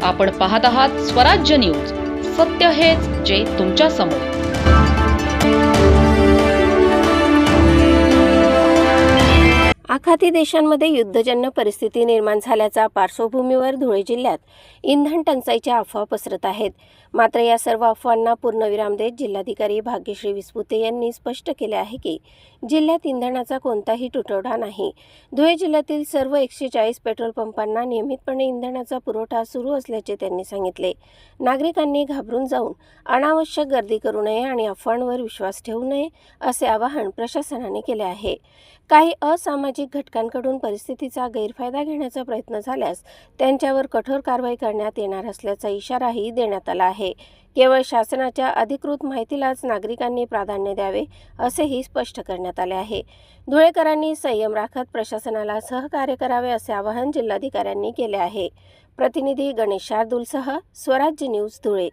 आपण पाहत आहात स्वराज्य न्यूज. सत्य हेच जे तुमच्या समोर. आखाती देशांमध्ये युद्धजन्य परिस्थिती निर्माण झाल्याच्या पार्श्वभूमीवर धुळे जिल्ह्यात इंधन टंचाईच्या अफवा पसरत आहेत. मात्र या सर्व अफवांना पूर्णविराम देत जिल्हाधिकारी भाग्यश्री विस्पुते यांनी स्पष्ट केले आहे की जिल्ह्यात इंधनाचा कोणताही तुटवडा नाही. धुळे जिल्ह्यातील सर्व 140 पेट्रोल पंपांना नियमितपणे इंधनाचा पुरवठा सुरू असल्याचे त्यांनी सांगितले. नागरिकांनी घाबरून जाऊन अनावश्यक गर्दी करू नये आणि अफवांवर विश्वास ठेवू नये असे आवाहन प्रशासनाने केले आहे. काही असामाजिक घटकांकडून परिस्थितीचा गैरफायदा घेण्याचा प्रयत्न झाल्यास त्यांच्यावर कठोर कारवाई करण्यात येणार असल्याचा इशाराही देण्यात आला आहे. केवळ शासनाच्या अधिकृत माहितीलाच नागरिकांनी प्राधान्य द्यावे असेही स्पष्ट करण्यात आले आहे. धुळेकरांनी संयम राखत प्रशासनाला सहकार्य करावे असे आवाहन जिल्हाधिकाऱ्यांनी केले आहे. प्रतिनिधी गणेश शार्दूलसह स्वराज्य न्यूज धुळे.